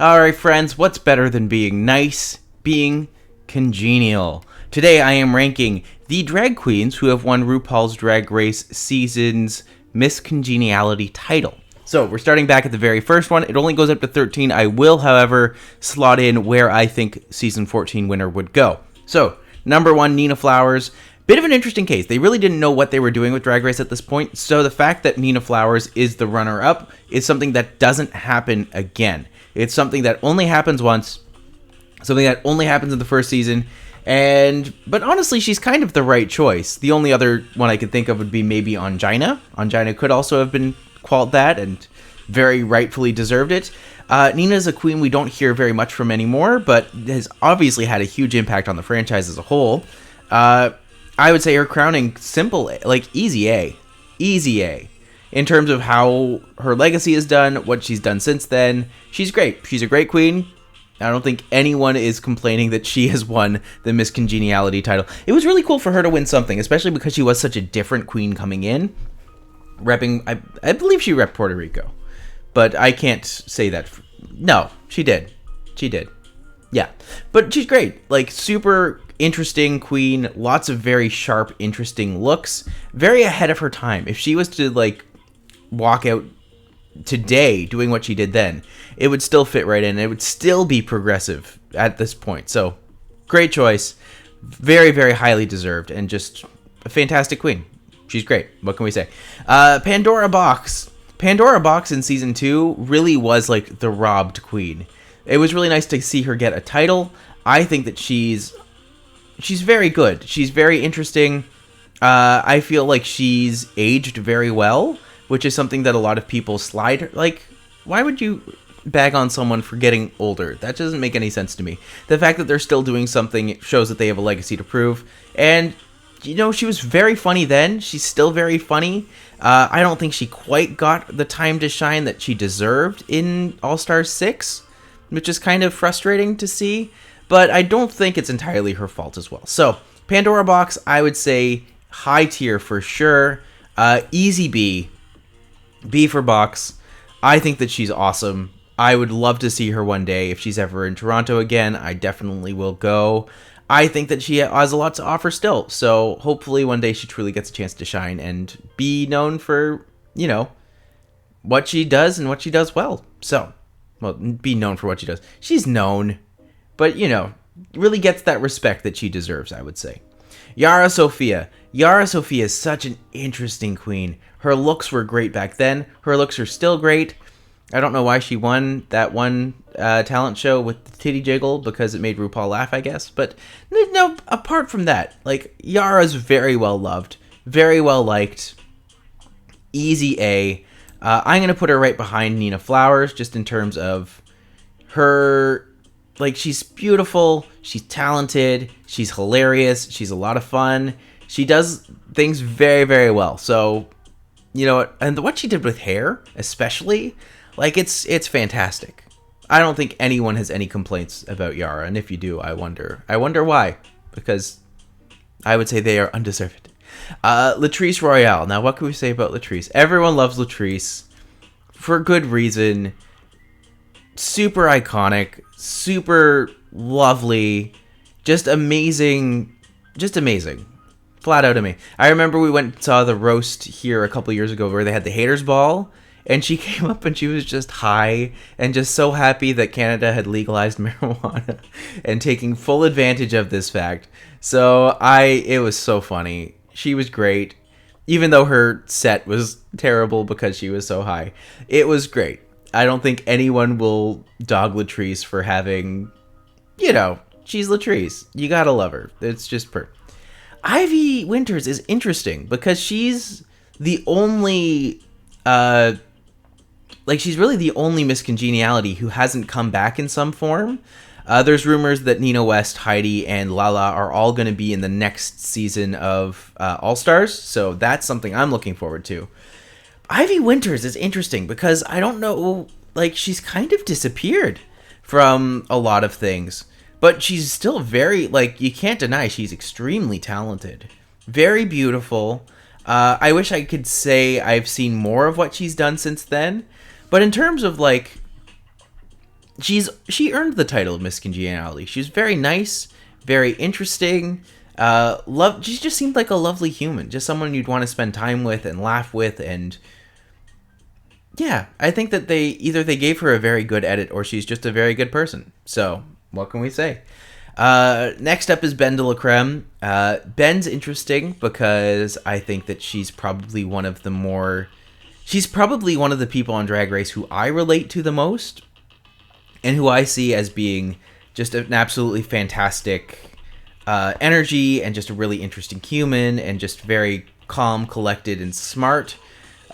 Alright, friends, what's better than being nice? Being congenial. Today I am ranking the drag queens who have won RuPaul's Drag Race Season's Miss Congeniality title. So, we're starting back at the very first one. It only goes up to 13. I will, however, slot in where I think Season 14 winner would go. So, number 1, Nina Flowers. Bit of an interesting case. They really didn't know what they were doing with Drag Race at this point, so the fact that Nina Flowers is the runner-up is something that doesn't happen again. It's something that only happens once, something that only happens in the first season, but honestly, she's kind of the right choice. The only other one I could think of would be maybe Ongina. Ongina could also have been called that, and very rightfully deserved it. Nina's a queen we don't hear very much from anymore, but has obviously had a huge impact on the franchise as a whole. I would say her crowning simple, like easy A. Easy A. In terms of how her legacy is done, what she's done since then, she's great. She's a great queen. I don't think anyone is complaining that she has won the Miss Congeniality title. It was really cool for her to win something, especially because she was such a different queen coming in. Repping, I believe she repped Puerto Rico. But I can't say that. No, she did. She did. Yeah. But she's great. Like, super interesting queen. Lots of very sharp, interesting looks. Very ahead of her time. If she was to, like, walk out today doing what she did then, it would still fit right in. It would still be progressive at this point. So, great choice. Very, very highly deserved. And just a fantastic queen. She's great. What can we say? Pandora Box. Pandora Box in Season 2 really was like the robbed queen. It was really nice to see her get a title. I think that she's very good. She's very interesting. I feel like she's aged very well, which is something that a lot of people slide. Like, why would you bag on someone for getting older? That doesn't make any sense to me. The fact that they're still doing something shows that they have a legacy to prove. And, you know, she was very funny then. She's still very funny. I don't think she quite got the time to shine that she deserved in All-Stars 6, which is kind of frustrating to see. But I don't think it's entirely her fault as well. So, Pandora Box, I would say high tier for sure. Easy B. B for Box. I think that she's awesome. I would love to see her one day. If she's ever in Toronto again, I definitely will go. I think that she has a lot to offer still. So hopefully one day she truly gets a chance to shine and be known for, you know, what she does and what she does well. So, well, be known for what she does. She's known, but, you know, really gets that respect that she deserves, I would say. Yara Sophia. Yara Sophia is such an interesting queen. Her looks were great back then. Her looks are still great. I don't know why she won that one talent show with the titty jiggle, because it made RuPaul laugh, I guess. But no, apart from that, like, Yara's very well loved, very well liked. Easy A. I'm going to put her right behind Nina Flowers, just in terms of her. Like, she's beautiful, she's talented, she's hilarious, she's a lot of fun. She does things very, very well. So, you know, and what she did with hair, especially, like, it's fantastic. I don't think anyone has any complaints about Yara, and if you do, I wonder why, because I would say they are undeserved. Latrice Royale. Now, what can we say about Latrice? Everyone loves Latrice for good reason. Super iconic, super lovely, just amazing, flat out of me. I remember we went and saw the roast here a couple years ago where they had the haters ball, and she came up and she was just high and just so happy that Canada had legalized marijuana and taking full advantage of this fact. So it was so funny. She was great, even though her set was terrible because she was so high. It was great. I don't think anyone will dog Latrice for having, you know, she's Latrice. You gotta love her. It's just Ivy Winters is interesting because she's the only, she's really the only Miss Congeniality who hasn't come back in some form. There's rumors that Nina West, Heidi, and Lala are all going to be in the next season of All-Stars, so that's something I'm looking forward to. Ivy Winters is interesting because I don't know, like, she's kind of disappeared from a lot of things, but she's still very, like, you can't deny she's extremely talented, very beautiful. I wish I could say I've seen more of what she's done since then, but in terms of, like, she earned the title of Miss Congeniality. She was very nice, very interesting. She just seemed like a lovely human, just someone you'd want to spend time with and laugh with, and yeah, I think that they gave her a very good edit or she's just a very good person. So what can we say? Next up is Ben de la Creme. Ben's interesting because I think that she's probably one of the people on Drag Race who I relate to the most and who I see as being just an absolutely fantastic energy and just a really interesting human and just very calm, collected, and smart.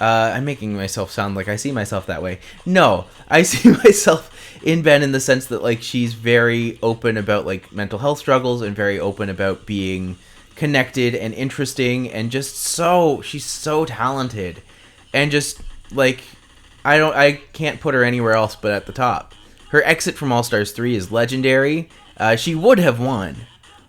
I'm making myself sound like I see myself that way. No, I see myself in Ben in the sense that like she's very open about like mental health struggles and very open about being connected and interesting and just she's so talented and just like I can't put her anywhere else but at the top. Her exit from All Stars 3 is legendary. She would have won.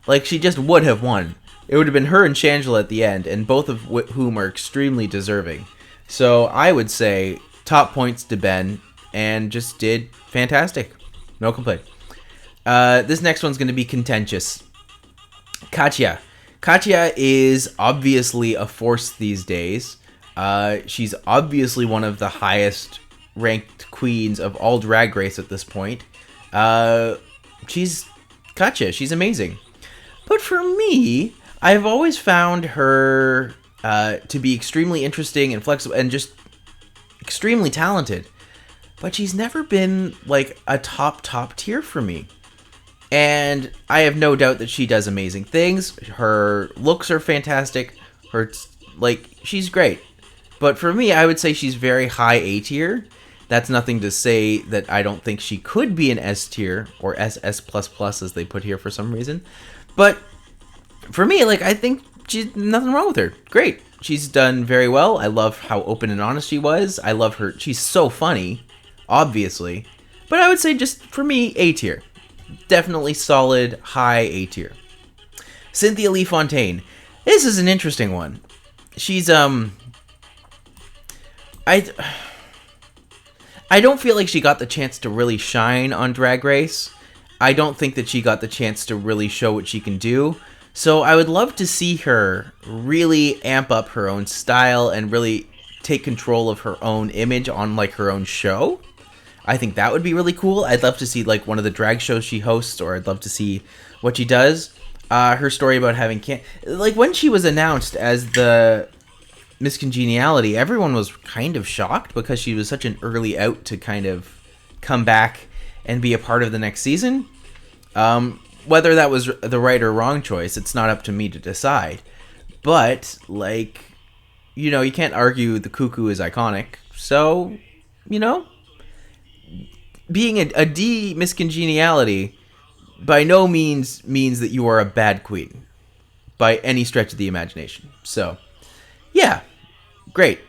Like, she just would have won. It would have been her and Shangela at the end, and both of whom are extremely deserving. So I would say top points to Ben, and just did fantastic. No complaint. This next one's going to be contentious. Katya. Katya is obviously a force these days. She's obviously one of the highest ranked queens of all Drag Race at this point. She's Katya. She's amazing. But for me, I've always found her to be extremely interesting and flexible and just extremely talented. But she's never been like a top tier for me. And I have no doubt that she does amazing things. Her looks are fantastic. She's great. But for me, I would say she's very high A tier. That's nothing to say that I don't think she could be an S tier or SS++ as they put here for some reason. But for me, like, I think she's nothing wrong with her. Great. She's done very well. I love how open and honest she was. I love her. She's so funny, obviously. But I would say just for me, A tier. Definitely solid, high A tier. Cynthia Lee Fontaine. This is an interesting one. She's, I don't feel like she got the chance to really shine on Drag Race. I don't think that she got the chance to really show what she can do. So I would love to see her really amp up her own style and really take control of her own image on like her own show. I think that would be really cool. I'd love to see like one of the drag shows she hosts, or I'd love to see what she does. Her story about having like when she was announced as the Miss Congeniality, everyone was kind of shocked because she was such an early out to kind of come back and be a part of the next season. Whether that was the right or wrong choice, it's not up to me to decide. But, like, you know, you can't argue the cuckoo is iconic. So, you know, being a D Miss Congeniality by no means that you are a bad queen by any stretch of the imagination. So, yeah, great.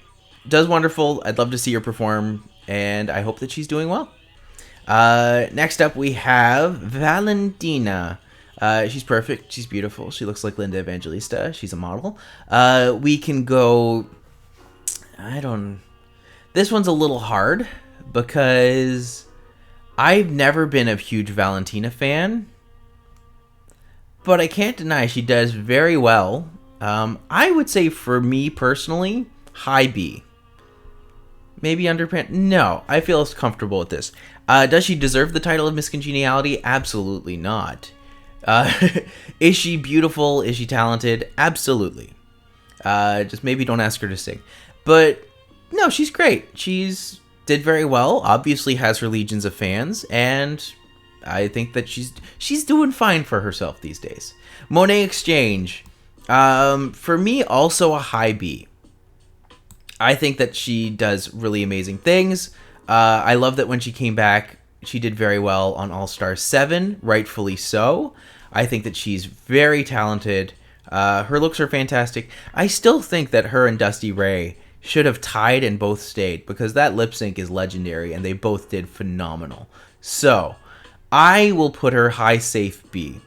Does wonderful. I'd love to see her perform, and I hope that she's doing well. Next up, we have Valentina. She's perfect. She's beautiful. She looks like Linda Evangelista. She's a model. We can go... This one's a little hard because I've never been a huge Valentina fan, but I can't deny she does very well. I would say for me personally, high B. Maybe underpants. No, I feel comfortable with this. Does she deserve the title of Miss Congeniality? Absolutely not. Is she beautiful? Is she talented? Absolutely. Just maybe don't ask her to sing. But no, she's great. She's did very well. Obviously has her legions of fans, and I think that she's doing fine for herself these days. Monet Exchange. For me, also a high B. I think that she does really amazing things. I love that when she came back, she did very well on All Star 7, rightfully so. I think that she's very talented. Her looks are fantastic. I still think that her and Dusty Ray should have tied and both stayed because that lip sync is legendary and they both did phenomenal. So, I will put her high safe B.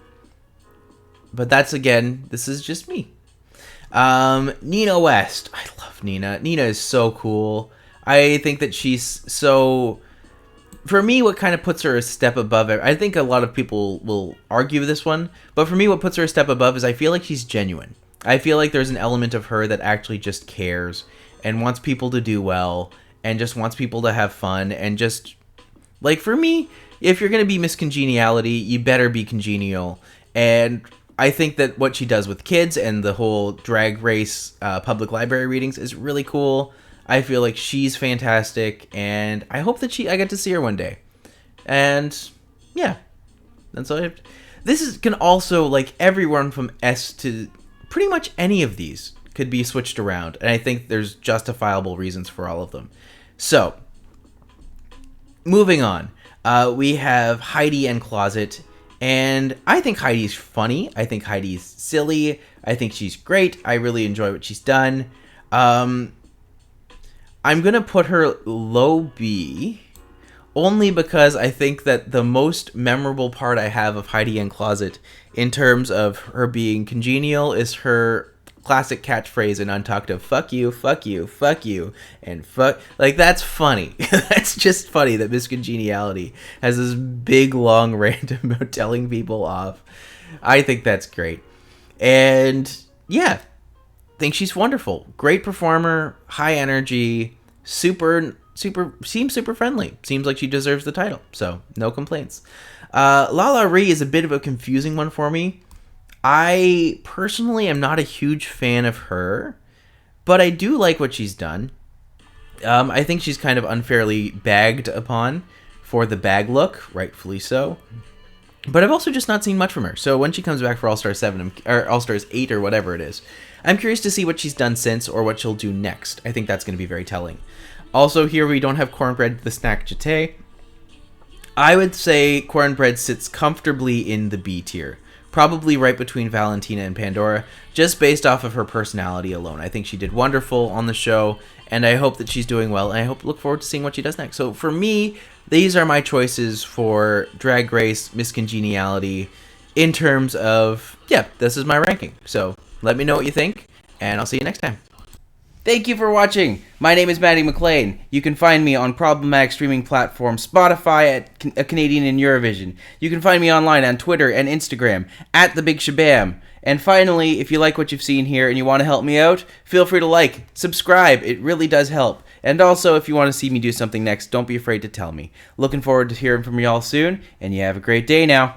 But that's, again, this is just me. Nina West. I love Nina. Nina is so cool. I think that she's so for me, what kind of puts her a step above it, I think a lot of people will argue this one, but for me, what puts her a step above is I feel like she's genuine. I feel like there's an element of her that actually just cares and wants people to do well and just wants people to have fun and just, like, for me, if you're going to be Miss Congeniality, you better be congenial. And I think that what she does with kids and the whole Drag Race public library readings is really cool. I feel like she's fantastic, and I hope that I get to see her one day. And yeah, that's all I have. Can also, like, everyone from S to pretty much any of these could be switched around, and I think there's justifiable reasons for all of them. So, moving on, we have Heidi and Closet, and I think Heidi's funny. I think Heidi's silly. I think she's great. I really enjoy what she's done. I'm going to put her low B, only because I think that the most memorable part I have of Heidi and Closet in terms of her being congenial is her classic catchphrase in Untucked of fuck you, fuck you, fuck you, and fuck. Like, that's funny. That's just funny that Miss Congeniality has this big, long rant about telling people off. I think that's great. And yeah, think she's wonderful. Great performer, high energy, seems super friendly. Seems like she deserves the title, so no complaints. Lala Ree is a bit of a confusing one for me. I personally am not a huge fan of her, but I do like what she's done. I think she's kind of unfairly bagged upon for the bag look, rightfully so. But I've also just not seen much from her. So when she comes back for All-Star 7 or All-Stars 8 or whatever it is, I'm curious to see what she's done since or what she'll do next. I think that's going to be very telling. Also, here we don't have Cornbread the snack jeté. I would say Cornbread sits comfortably in the B tier. Probably right between Valentina and Pandora, just based off of her personality alone. I think she did wonderful on the show, and I hope that she's doing well, and I look forward to seeing what she does next. So for me, these are my choices for Drag Race Miss Congeniality in terms of, yeah, this is my ranking. So let me know what you think, and I'll see you next time. Thank you for watching. My name is Matti McLean. You can find me on problematic streaming platform Spotify at A Canadian in Eurovision. You can find me online on Twitter and Instagram at The Big Shabam. And finally, if you like what you've seen here and you want to help me out, feel free to like, subscribe. It really does help. And also, if you want to see me do something next, don't be afraid to tell me. Looking forward to hearing from y'all soon, and you have a great day now.